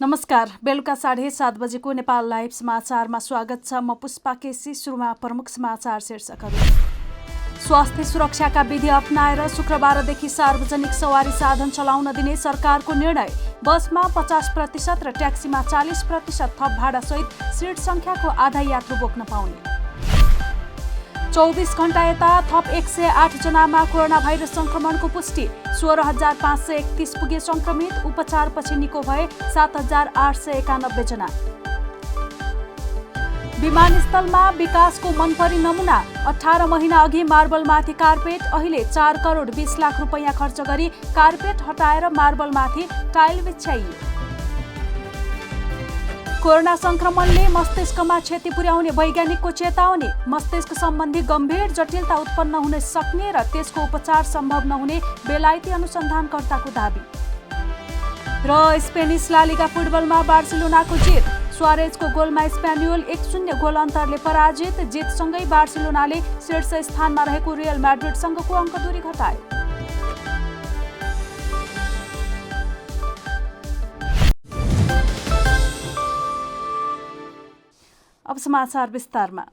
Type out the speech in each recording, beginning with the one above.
नमस्कार। बेलुका 7:30 बजेको नेपाल लाइभ समाचारमा स्वागत छ। म पुष्पा केसी। सुरुमा प्रमुख समाचार शीर्षकहरू। स्वास्थ्य सुरक्षाका विधि अपनाएर शुक्रबारदेखि सार्वजनिक सवारी साधन चलाउन दिने सरकारको निर्णय। बसमा 50% र ट्याक्सीमा 40% थप भाडासहित सिट संख्याको आधा यात्रु बोक्न पाउने। 24 घण्टा यता थप 108 जनामा कोरोना भाइरस संक्रमणको पुष्टि। 16,531 पुगे संक्रमित। उपचारपछि निको भए 7,891 जना। विमानस्थलमा विकासको मनपरी नमुना। 18 महिना अघि मार्बलमाथि कार्पेट, अहिले 4 करोड 20 लाख रुपैयाँ खर्च गरी कार्पेट हटाएर मार्बलमाथि टाइल बिछ्याइयो। कोरोना संक्रमणले मस्तिष्कमा क्षति पुर्याउने वैज्ञानिकको चेतावनी। मस्तिष्क सम्बन्धी गम्भीर जटिलता उत्पन्न हुन सक्ने र त्यसको उपचार सम्भव नहुने बेलायती अनुसन्धानकर्ताको दाबी। र स्पेनिस ला लिगा फुटबलमा बार्सिलोनाको जित। सुआरेजको गोलमा स्पेन्योल 1-0 गोल अन्तरले पराजित। जितसँगै बार्सिलोनाले शीर्ष स्थानमा रहेको रियल म्याड्रिडसँगको अङ्क दूरी घटायो। अब समाचार विस्तारमा।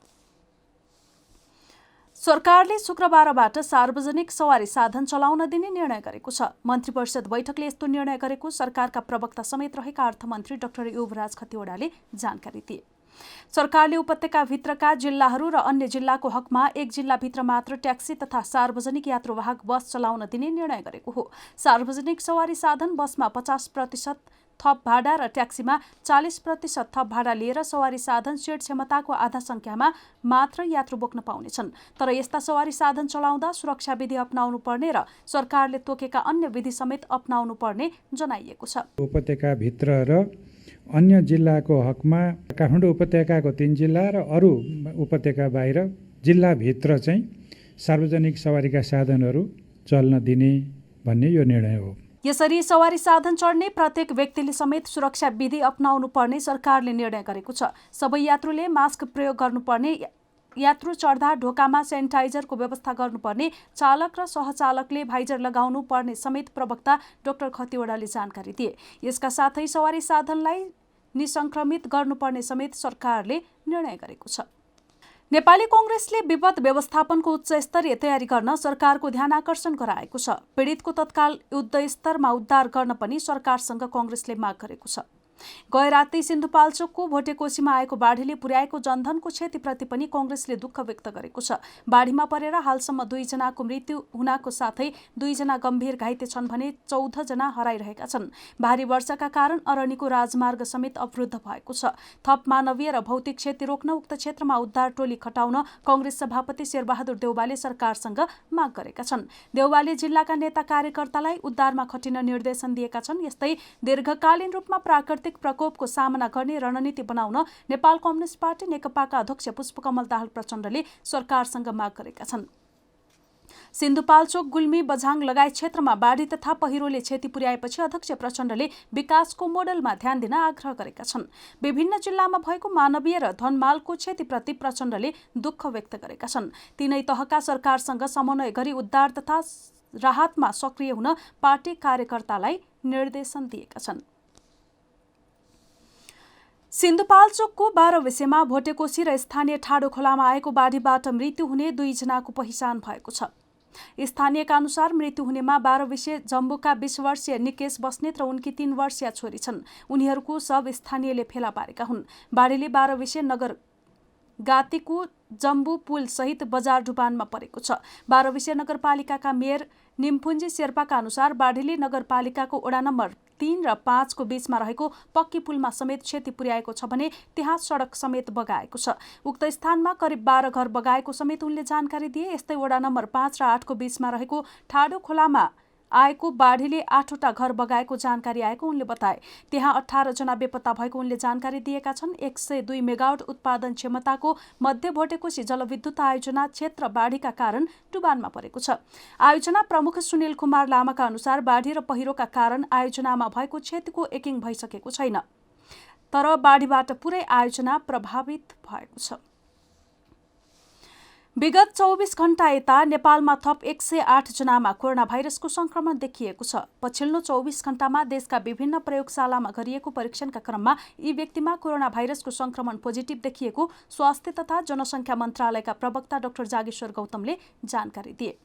सरकारले शुक्रबारबाट सार्वजनिक सवारी साधन चलाउन दिने निर्णय गरेको छ। मन्त्री परिषद बैठकले यस्तो निर्णय गरेको सरकारका प्रवक्ता समेत रहेका अर्थमन्त्री डाक्टर युवराज खतिवडाले जानकारी दिए। सरकारले उपत्यकाभित्रका जिल्लाहरू र अन्य जिल्लाको हकमा एक जिल्लाभित्र मात्र ट्याक्सी तथा सार्वजनिक यात्रुवाहक बस चलाउन दिने निर्णय गरेको हो। सार्वजनिक सवारी साधन बसमा 50% थप भाडा र ट्याक्सीमा 40% थप भाडा लिएर सवारी साधन सीट क्षमताको आधा संख्यामा मात्र यात्रु बोक्न पाउनेछन्। तर यस्ता सवारी साधन चलाउँदा सुरक्षा विधि अपनाउनु पर्ने र सरकारले तोकेका अन्य विधि समेत अपनाउनु पर्ने जनाइएको छ। उपत्यकाभित्र र अन्य जिल्लाको हकमा काठमाडौँ उपत्यकाको 3 जिल्ला र अरू उपत्यका बाहिर जिल्लाभित्र चाहिँ सार्वजनिक सवारीका साधनहरू चल्न दिने भन्ने यो निर्णय हो। यसरी सवारी साधन चढ्ने प्रत्येक व्यक्तिले समेत सुरक्षा विधि अपनाउनु पर्ने सरकारले निर्णय गरेको छ। सबै यात्रुले मास्क प्रयोग गर्नुपर्ने, यात्रु चढ्दा ढोकामा सेनिटाइजरको व्यवस्था गर्नुपर्ने, चालक र सहचालकले भाइजर लगाउनु पर्ने समेत प्रवक्ता डाक्टर खतिवडाले जानकारी दिए। यसका साथै सवारी साधनलाई निसंक्रमित गर्नुपर्ने समेत सरकारले निर्णय गरेको छ। नेपाली कांग्रेसले विपद व्यवस्थापनको उच्च स्तरीय तयारी गर्न सरकारको ध्यान आकर्षण गराएको छ। पीडितको तत्काल युद्ध स्तरमा उद्धार गर्न पनि सरकारसँग कांग्रेसले माग गरेको छ। गए राति सिन्धुपाल्चोकको भोटेकोसीमा आएको बाढीले पुर्याएको जनधनको क्षतिप्रति पनि कांग्रेसले दुःख व्यक्त गरेको छ। बाढीमा परेर हालसम्म 2 जनाको मृत्यु हुनाको साथै 2 जना गम्भीर घाइते छन् भने 14 जना हराइरहेका छन्। भारी वर्षाका कारण अरनिको राजमार्ग समेत अवरुद्ध भएको छ। थप मानवीय र भौतिक क्षति रोक्न उक्त क्षेत्रमा उद्धार टोली खटाउन कांग्रेस सभापति शेरबहादुर देउवाले सरकारसँग माग गरेका छन्। देउवाले जिल्लाका नेता कार्यकर्तालाई उद्धारमा खटिन निर्देशन दिएका छन्। यस्तै दीर्घकालीन रूपमा प्राकृतिक प्रकोपको सामना गर्ने रणनीति बनाउन नेपाल कम्युनिस्ट पार्टी नेकपाका अध्यक्ष पुष्पकमल दाहाल प्रचण्डले सरकारसँग माग गरेका छन्। सिन्धुपाल्चोक, गुल्मी, बझाङ लगायत क्षेत्रमा बाढी तथा पहिरोले क्षति पुर्याएपछि अध्यक्ष प्रचण्डले विकासको मोडलमा ध्यान दिन आग्रह गरेका छन्। विभिन्न जिल्लामा भएको मानवीय र धनमालको क्षतिप्रति प्रचण्डले दुःख व्यक्त गरेका छन्। तीनै तहका सरकारसँग समन्वय गरी उद्धार तथा राहतमा सक्रिय हुन पार्टी कार्यकर्तालाई निर्देशन दिएका छन्। सिन्धुपाल्चोकको 12 विषयमा भोटेकोसी र स्थानीय ठाडो खोलामा आएको बाढीबाट मृत्यु हुने 2 जनाको पहिचान भएको छ। स्थानीयका अनुसार मृत्यु हुनेमा 12 विषय जम्बूका 20 वर्षीय निकेश बस्नेत र उनकी 3 वर्षीय छोरी छन्। उनीहरूको सब स्थानीयले फेला पारेका हुन्। बाढीले 12 विषय नगर गातीको जम्बू पुल सहित बजार डुबानमा परेको छ। 12 विषय नगरपालिकाका मेयर निम्फुन्जी शेर्पाका अनुसार बाढीले नगरपालिकाको वडा नम्बर 3 र 5 को बीचमा रहेको पक्की पुलमा समेत क्षति पुर्याएको छ भने त्यहाँ सडक समेत बगाएको छ। उक्त स्थानमा करिब 12 घर बगाएको समेत उनले जानकारी दिए। यस्तै वडा नम्बर 5 र 8 को बीचमा रहेको ठाडो खोलामा आएको बाढीले 8वटा घर बगाएको जानकारी आएको उनले बताए। त्यहाँ 18 जना बेपत्ता भएको उनले जानकारी दिएका छन्। 102 मेगावाट उत्पादन क्षमताको मध्य भोटेकोसी जलविद्युत आयोजना क्षेत्र बाढीका कारण डुबानमा परेको छ। आयोजना प्रमुख सुनिल कुमार लामाका अनुसार बाढी र पहिरोका कारण आयोजनामा भएको क्षतिको एकिङ भइसकेको छैन, तर बाढीबाट पुरै आयोजना प्रभावित भएको छ। विगत 24 घण्टा यता नेपालमा थप 108 जनामा कोरोना भाइरसको संक्रमण देखिएको छ। पछिल्लो 24 घण्टामा देशका विभिन्न प्रयोगशालामा गरिएको परीक्षणका क्रममा यी व्यक्तिमा कोरोना भाइरसको संक्रमण पोजिटिभ देखिएको स्वास्थ्य तथा जनसङ्ख्या मन्त्रालयका प्रवक्ता डाक्टर जागेश्वर गौतमले जानकारी दिए।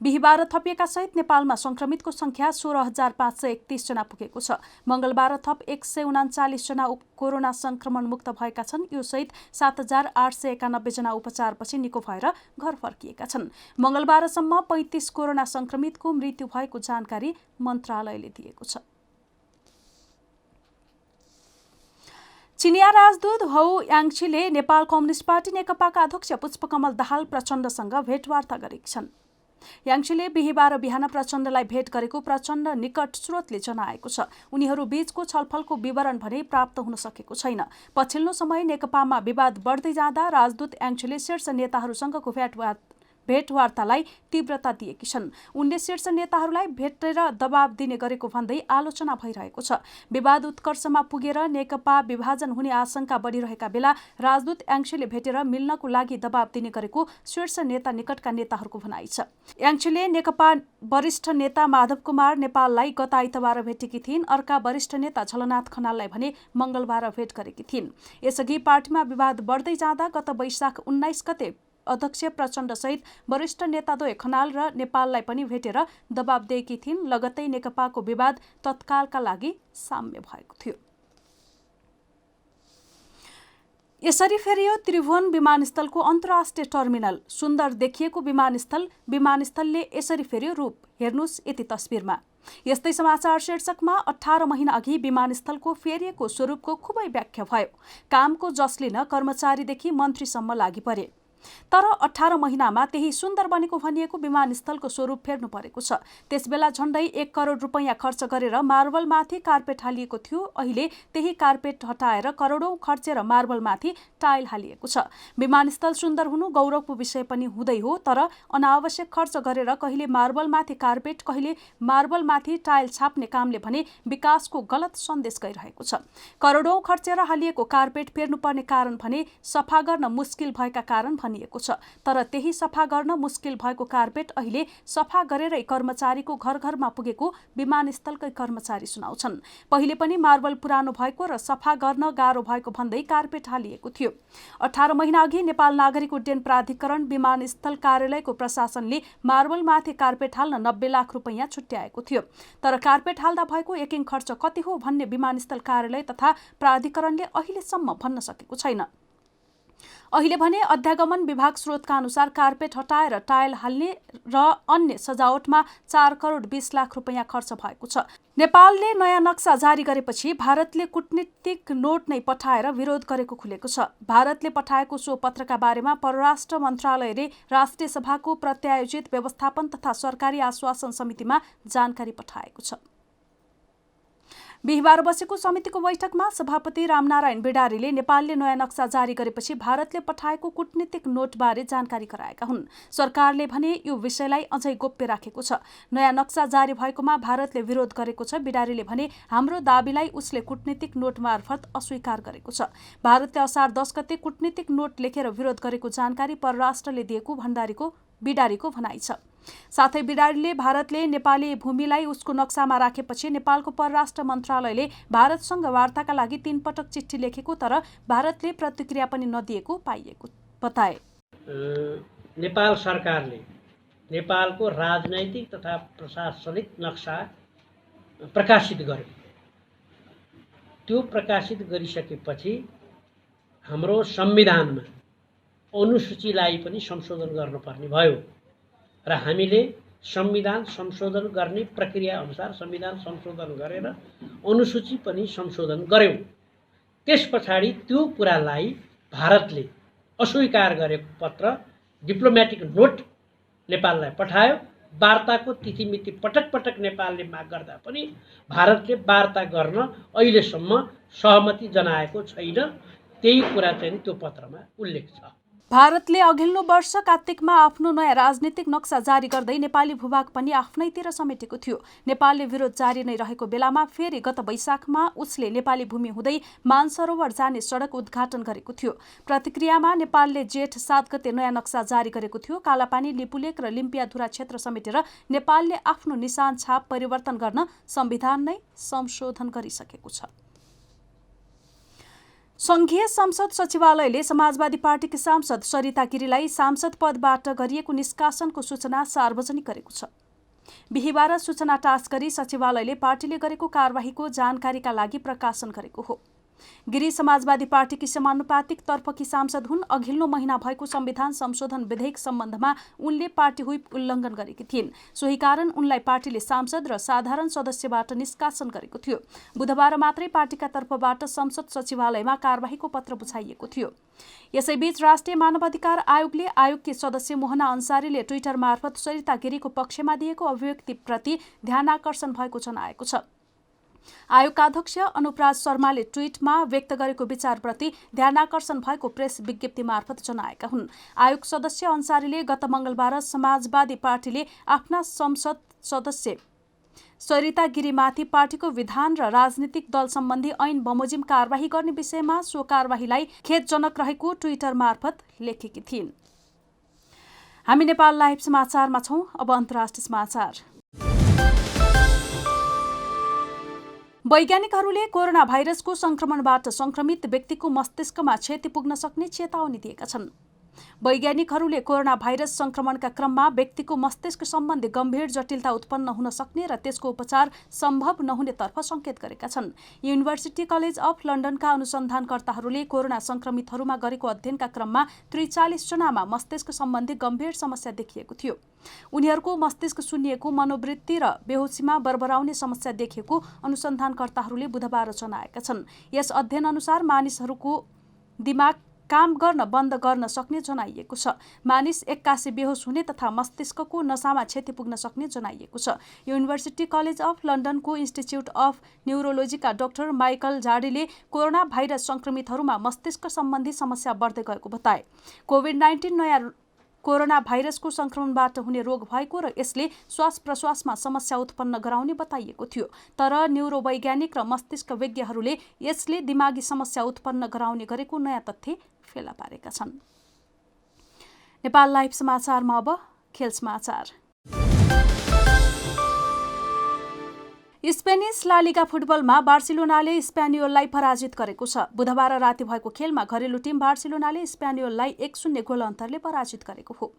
बिहिबार थपिएका सहित नेपालमा संक्रमितको संख्या 16,531 जना पुगेको छ। मंगलबार थप 139 जना कोरोना संक्रमण मुक्त भएका छन्। यो सहित 7,891 जना उपचारपछि निको भएर घर फर्किएका छन्। मंगलबारसम्म 35 कोरोना संक्रमितको मृत्यु भएको जानकारी मन्त्रालयले दिएको छ। चिनिया राजदूत हौ याङछीले नेपाल कम्युनिस्ट पार्टी नेकपाका अध्यक्ष पुष्पकमल दाहाल प्रचण्डसँग भेटवार्ता गरेकी छन्। याङछीले बिहिबार बिहान प्रचण्डलाई भेट गरेको प्रचण्ड निकट स्रोतले जनाएको छ। उनीहरू बीचको छलफलको विवरण भने प्राप्त हुन सकेको छैन। पछिल्लो समय नेकपामा विवाद बढ्दै जाँदा राजदूत याङछीले शीर्ष नेताहरूसँगको भेटवार्तालाई तीव्रता दिएकी छन्। उनले शीर्ष नेताहरूलाई भेटेर दबाब दिने गरेको भन्दै आलोचना भइरहेको छ। विवाद उत्कर्षमा पुगेर नेकपा विभाजन हुने आशंका बढिरहेका बेला राजदूत याङछीले भेटेर मिल्नको लागि दबाब दिने गरेको शीर्ष नेता निकटका नेताहरूको भनाइ छ। याङछीले नेकपा वरिष्ठ नेता माधव कुमार नेपाललाई गत आइतबार भेटेकी थिइन्। अर्का वरिष्ठ नेता झलनाथ खनाललाई भने मंगलबार भेट गरेकी थिइन्। यसअघि पार्टीमा विवाद बढ्दै जाँदा गत वैशाख 19 गते अध्यक्ष प्रचण्ड सहित वरिष्ठ नेताद्वय खनाल र नेपाललाई पनि भेटेर दबाब दिएकी थिइन्। लगत्तै नेकपाको विवाद तत्कालका लागि साम्य भएको थियो। यसरी फेरियो त्रिभुवन विमानस्थलको अन्तर्राष्ट्रिय टर्मिनल। सुन्दर देखिएको विमानस्थलले यसरी फेरियो रूप। हेर्नुस् यति तस्बिरमा। यस्तै समाचार शीर्षकमा 18 महिना अघि विमानस्थलको फेरिएको स्वरूपको खुबै व्याख्या भयो। कामको जस लिन कर्मचारीदेखि मन्त्रीसम्म लागि परे। तर 18 महिनामा त्यही सुन्दर बनेको भनिएको विमानस्थलको स्वरूप फेर्नु परेको छ। त्यसबेला झण्डै 1 करोड रुपैयाँ खर्च गरेर मार्बलमाथि कार्पेट हालिएको थियो। अहिले त्यही कार्पेट हटाएर करोडौं खर्चेर मार्बलमाथि टाइल हालिएको छ। विमानस्थल सुन्दर हुनु गौरवको विषय पनि हुँदै हो, तर अनावश्यक खर्च गरेर कहिले मार्बलमाथि कार्पेट कहिले मार्बलमाथि टाइल छाप्ने कामले भने विकासको गलत सन्देश गइरहेको छ। करोडौं खर्चेर हालिएको कार्पेट फेर्नुपर्ने कारण भने सफा गर्न मुस्किल भएका कारण भनिएको छ। तर त्यही सफा गर्न मुस्किल भएको कार्पेट अहिले सफा गरेरै कर्मचारीको घर घरमा पुगेको विमानस्थलकै कर्मचारी सुनाउँछन्। पहिले पनि मार्बल पुरानो भएको र सफा गर्न गाह्रो भएको भन्दै कार्पेट हालिएको थियो। 18 महिना अघि नेपाल नागरिक उड्डयन प्राधिकरण विमानस्थल कार्यालयको प्रशासनले मार्बलमाथि कार्पेट हाल्न 90 लाख रुपैयाँ छुट्याएको थियो। तर कार्पेट हाल्दा भएको यकिन खर्च कति हो भन्ने विमानस्थल कार्यालय तथा प्राधिकरणले अहिलेसम्म भन्न सकेको छैन। अहिले भने अध्यागमन विभाग स्रोतका अनुसार कार्पेट हटाएर टाइल हाल्ने र अन्य सजावटमा 4 करोड 20 लाख रुपैयाँ खर्च भएको छ। नेपालले नयाँ नक्सा जारी गरेपछि भारतले कूटनीतिक नोट नै पठाएर विरोध गरेको खुलेको छ। भारतले पठाएको सो पत्रका बारेमा परराष्ट्र मन्त्रालयले राष्ट्रिय सभाको प्रत्यायोजित व्यवस्थापन तथा सरकारी आश्वासन समितिमा जानकारी पठाएको छ। बिहिबार बसेको समितिको बैठकमा सभापति रामनारायण बिडारीले नेपालले नयाँ नक्सा जारी गरेपछि भारतले पठाएको कूटनीतिक नोटबारे जानकारी गराएका हुन्। सरकारले भने यो विषयलाई अझै गोप्य राखेको छ। नयाँ नक्सा जारी भएकोमा भारतले विरोध गरेको छ। बिडारीले भने हाम्रो दाबीलाई उसले कूटनीतिक नोट मार्फत अस्वीकार गरेको छ। भारतले असार 10 गते कूटनीतिक नोट लेखेर विरोध गरेको जानकारी परराष्ट्रले दिएको बिडारीको भनाइ छ। साथै बिडारीले भारतले नेपाली भूमिलाई उसको नक्सामा राखेपछि नेपालको परराष्ट्र मन्त्रालयले भारतसँग वार्ताका लागि 3 पटक चिठी लेखेको तर भारतले प्रतिक्रिया पनि नदिएको पाइएको बताए। नेपाल सरकारले नेपालको राजनैतिक तथा प्रशासनिक नक्सा प्रकाशित गर्यो। त्यो प्रकाशित गरिसकेपछि हाम्रो संविधानमा अनुसूचीलाई पनि संशोधन गर्नुपर्ने भयो र हामीले संविधान संशोधन गर्ने प्रक्रिया अनुसार संविधान संशोधन गरेर अनुसूची पनि संशोधन गर्यौं। त्यसपछाडि त्यो कुरालाई भारतले अस्वीकार गरेको पत्र डिप्लोमेटिक नोट नेपाललाई पठायो। वार्ताको तिथिमिति पटक पटक नेपालले माग गर्दा पनि भारतले वार्ता गर्न अहिलेसम्म सहमति जनाएको छैन। त्यही कुरा चाहिँ त्यो पत्रमा उल्लेख छ। भारतले अघिल्लो वर्ष कार्तिकमा आफ्नो नयाँ राजनीतिक नक्सा जारी गर्दै नेपाली भूभाग पनि आफ्नैतिर समेटेको थियो। नेपालले विरोध जारी नै रहेको बेलामा फेरि गत वैशाखमा उसले नेपाली भूमि हुँदै मानसरोवर जाने सडक उद्घाटन गरेको थियो। प्रतिक्रियामा नेपालले जेठ 7 गते नयाँ नक्सा जारी गरेको थियो। कालापानी, लिपुलेक र लिम्पियाधुरा क्षेत्र समेटेर नेपालले आफ्नो निशान छाप परिवर्तन गर्न संविधान नै संशोधन गरिसकेको छ। संघीय संसद सचिवालयले समाजवादी पार्टीकी सांसद सरिता गिरीलाई सांसद पदबाट गरिएको निष्कासनको सूचना सार्वजनिक गरेको छ। बिहिबार सूचना टास्क गरी सचिवालयले पार्टीले गरेको कारबाहीको जानकारीका लागि प्रकाशन गरेको हो। गिरी समाजवादी पार्टीकी समानुपातिक तर्फकी सांसद हुन्। अघिल्लो महिना भएको संविधान संशोधन विधेयक सम्बन्धमा उनले पार्टी हुइप उल्लङ्घन गरेकी थिइन्। सोही कारण उनलाई पार्टीले सांसद र साधारण सदस्यबाट निष्कासन गरेको थियो। बुधबार मात्रै पार्टीका तर्फबाट संसद सचिवालयमा कारबाहीको पत्र बुझाइएको थियो। यसैबीच राष्ट्रिय मानवाधिकार आयोगले आयोगकी सदस्य मोहना अन्सारीले ट्विटर मार्फत सरिता गिरीको पक्षमा दिएको अभिव्यक्तिप्रति ध्यानाकर्षण भएको जनाएको छ। आयोगका अध्यक्ष अनुपराज शर्माले ट्वीटमा व्यक्त गरेको विचारप्रति ध्यानाकर्षण भएको प्रेस विज्ञप्ति मार्फत जनाएका हुन्। आयोग सदस्य अन्सारीले गत मंगलबार समाजवादी पार्टीले आफ्ना संसद सदस्य सरिता गिरीमाथि पार्टीको विधान र राजनीतिक दल सम्बन्धी ऐन बमोजिम कारबाही गर्ने विषयमा सो कारबाहीलाई खेदजनक रहेको ट्विटर मार्फत लेखेकी थिइन्। हामी नेपाल लाइभ समाचारमा छौं। अब अन्तर्राष्ट्रिय समाचार। वैज्ञानिकहरूले कोरोना भाइरसको संक्रमणबाट संक्रमित व्यक्तिको मस्तिष्कमा क्षति पुग्न सक्ने चेतावनी दिएका छन्। वैज्ञानिकहरूले कोरोना भाइरस संक्रमणका क्रममा व्यक्तिको मस्तिष्क सम्बन्धी गम्भीर जटिलता उत्पन्न हुन सक्ने र त्यसको उपचार सम्भव नहुनेतर्फ संकेत गरेका छन्। युनिभर्सिटी कलेज अफ लन्डनका अनुसन्धानकर्ताहरूले कोरोना संक्रमितहरूमा गरेको अध्ययनका क्रममा 43 जनामा मस्तिष्क सम्बन्धी गम्भीर समस्या देखिएको थियो। उनीहरूको मस्तिष्क सुन्निएको, मनोवृत्ति र बेहोसीमा बरबराउने समस्या देखिएको अनुसन्धानकर्ताहरूले बुधबार जनाएका छन्। यस अध्ययन अनुसार मानिसहरूको दिमाग काम गर्न बन्द गर्न सक्ने जनाइएको छ। मानिस एक्कासी बेहोस हुने तथा मस्तिष्कको नसामा क्षति पुग्न सक्ने जनाइएको छ। युनिभर्सिटी कलेज अफ लन्डनको इन्स्टिच्युट अफ न्युरोलोजीका डाक्टर माइकल जाडीले कोरोना भाइरस संक्रमितहरूमा मस्तिष्क सम्बन्धी समस्या बढ्दै गएको बताए। कोभिड-19 नयाँ कोरोना भाइरसको संक्रमणबाट हुने रोग भएको र यसले श्वास प्रश्वासमा समस्या उत्पन्न गराउने बताइएको थियो। तर न्युरोवैज्ञानिक र मस्तिष्क विज्ञहरूले यसले दिमागी समस्या उत्पन्न गराउने गरेको नयाँ तथ्य फेला पारेका छन्। नेपाल लाइभ समाचारमा अब खेल समाचार। स्पेनिस ला लिगा फुटबलमा बार्सिलोनाले स्पेनियोललाई पराजित गरेको छ। बुधबार राति भएको खेलमा घरेलु टिम बार्सिलोनाले स्पेनियोललाई 1-0 गोल अन्तरले पराजित गरेको हो।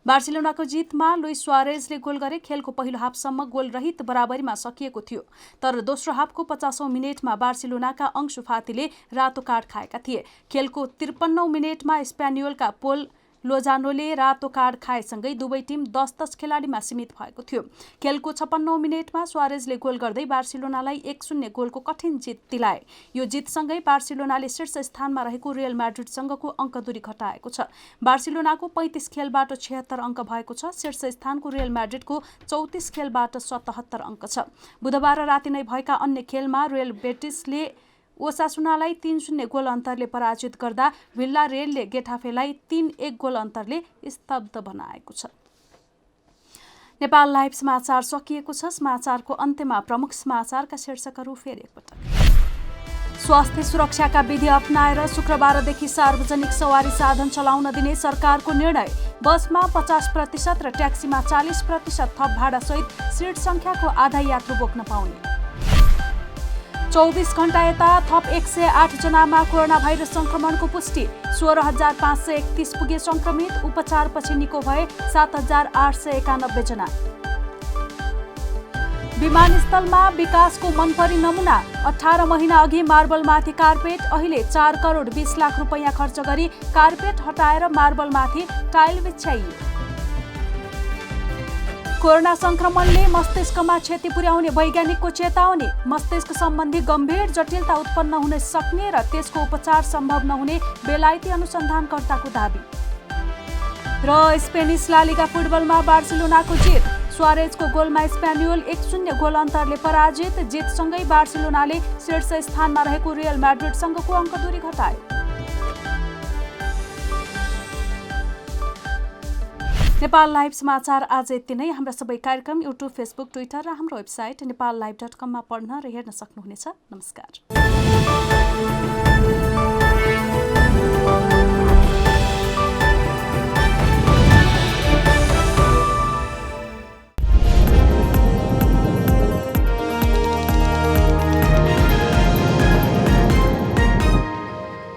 बार्सिलोनाको जितमा लुइस सुआरेजले गोल गरे। खेलको पहिलो हाफसम्म गोल रहित बराबरीमा सकिएको थियो। तर दोस्रो हाफको 50औं मिनेटमा बार्सिलोनाका अंशु फातीले रातो कार्ड खाएका थिए। खेलको 53औं मिनेटमा स्पेनियोलका पोल लोजानोले रातो कार्ड खाएसँगै दुवै टिम 10-10 खेलाडीमा सीमित भएको थियो। खेलको 56औं मिनेटमा सुआरेजले गोल गर्दै बार्सिलोनालाई 1-0 गोलको कठिन जित दिलाए। यो जितसँगै बार्सिलोनाले शीर्ष स्थानमा रहेको रियल म्याड्रिडसँगको अङ्कदूरी घटाएको छ। बार्सिलोनाको 35 खेलबाट 76 अङ्क भएको छ। शीर्ष स्थानको रियल म्याड्रिडको 34 खेलबाट 77 अङ्क छ। बुधबार राति नै भएका अन्य खेलमा रियल बेटिसले ओसासुनालाई 3-0 गोल अन्तरले पराजित गर्दा भिल्ला रेलले गेटाफेलाई 3-1 गोल अन्तरले स्तब्ध बनाएको छ। नेपाल लाइभ समाचार सकिएको छ। समाचारको अन्त्यमा प्रमुख समाचारका शीर्षकहरू फेरि एकपटक। स्वास्थ्य सुरक्षाका विधि अपनाएर शुक्रबारदेखि सार्वजनिक सवारी साधन चलाउन दिने सरकारको निर्णय। बसमा 50% र ट्याक्सीमा 40% थप भाडासहित सिट संख्याको आधा यात्रु बोक्न पाउने। 24 घण्टा यता थप 108 जनामा कोरोना भाइरस संक्रमणको पुष्टि। 16,531 पुगे संक्रमित। उपचारपछि निको भए 7,891 जना। विमानस्थलमा विकासको मनपरी नमुना। 18 महिना अघि मार्बलमाथि कार्पेट, अहिले 4 करोड 20 लाख रुपैयाँ खर्च गरी कार्पेट हटाएर मार्बलमाथि टाइल बिछ्याइयो। कोरोना संक्रमणले मस्तिष्कमा क्षति पुर्याउने वैज्ञानिकको चेतावनी। मस्तिष्क सम्बन्धी गम्भीर जटिलता उत्पन्न हुन सक्ने र त्यसको उपचार सम्भव नहुने बेलायती अनुसन्धानकर्ताको दाबी। र स्पेनिस ला लिगा फुटबलमा बार्सिलोनाको जित। सुआरेजको गोलमा स्पेनियोल 1-0 गोल अन्तरले पराजित। जितसँगै बार्सिलोनाले शीर्ष स्थानमा रहेको रियल म्याड्रिडसँगको अङ्कदूरी घटायो। नेपाल लाइभ समाचार आज यति नै। हाम्रा सबै कार्यक्रम युट्युब, फेसबुक, ट्विटर र हाम्रो वेबसाइट नेपाललाइभ.com मा पढ्न र हेर्न सक्नुहुनेछ। नमस्कार।